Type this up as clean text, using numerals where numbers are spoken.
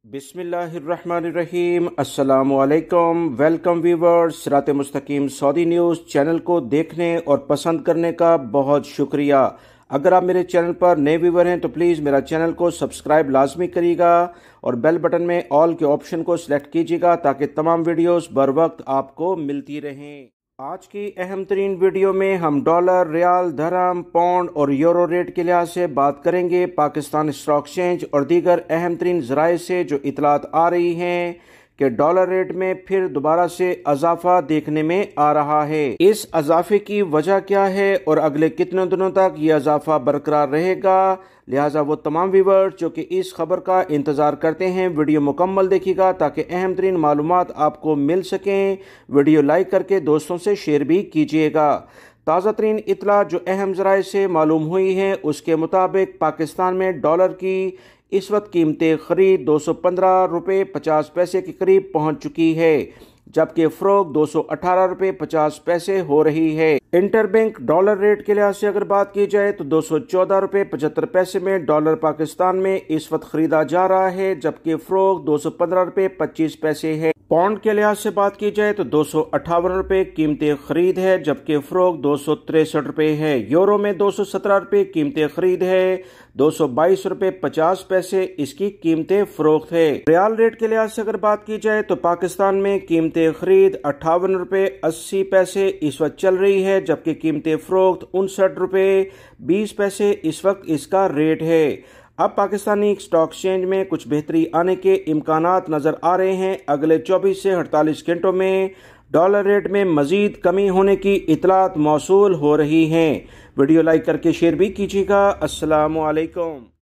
बिस्मिल्लाहिर्रहमानिर्रहीम। अस्सलामुअलैकुम। Welcome viewers, सिरात मुस्तकीम सऊदी न्यूज़ चैनल को देखने और पसंद करने का बहुत शुक्रिया। अगर आप मेरे चैनल पर नए व्यूवर हैं तो प्लीज़ मेरा चैनल को सब्सक्राइब लाजमी करिएगा और बेल बटन में ऑल के ऑप्शन को सिलेक्ट कीजिएगा ताकि तमाम वीडियोस बर वक्त आपको मिलती रहें। आज की अहम तरीन वीडियो में हम डॉलर, रियाल, धर्म, पाउंड और यूरो रेट के लिहाज से बात करेंगे। पाकिस्तान स्टॉक एक्सचेंज और दीगर अहम तरीन ज़राए से जो इतलात आ रही हैं कि डॉलर रेट में फिर दोबारा से इजाफा देखने में आ रहा है। इस इजाफे की वजह क्या है और अगले कितने दिनों तक ये इजाफा बरकरार रहेगा, लिहाजा वो तमाम व्यूअर्स जो कि इस खबर का इंतजार करते हैं वीडियो मुकम्मल देखिएगा ताकि अहम तरीन मालूमात आपको मिल सकें। वीडियो लाइक करके दोस्तों से शेयर भी कीजिएगा। ताज़ा तरीन इतला जो अहम ज़राए से मालूम हुई हैं उसके मुताबिक पाकिस्तान में डॉलर की इस वक्त कीमतें खरीद 215 रुपये 50 पैसे के करीब पहुंच चुकी है, जबकि फरोख्त 218 रुपये 50 पैसे हो रही है। इंटरबैंक डॉलर रेट के लिहाज से अगर बात की जाए तो 214 रुपये 75 पैसे में डॉलर पाकिस्तान में इस वक्त खरीदा जा रहा है, जबकि फरोख्त 215 रुपये 25 पैसे है। पाउंड के लिहाज से बात की जाए तो 258 रुपये कीमतें खरीद है, जबकि फरोख्त 263 रुपये है। यूरो में 217 रुपये कीमतें खरीद है, 222 रुपये 50 पैसे इसकी कीमतें फरोख्त है। रियाल रेट के लिहाज से अगर बात की जाए तो पाकिस्तान में कीमतें खरीद 58 रुपये 80 पैसे इस वक्त चल रही है, जबकि कीमतें फरोख्त 59 रुपये 20 पैसे इस वक्त इसका रेट है। अब पाकिस्तानी स्टॉक एक्सचेंज में कुछ बेहतरी आने के इम्कानात नजर आ रहे हैं। अगले 24 से 48 घंटों में डॉलर रेट में मजीद कमी होने की इतलात मौसूल हो रही हैं। वीडियो लाइक करके शेयर भी कीजिएगा। अस्सलामु अलैकुम।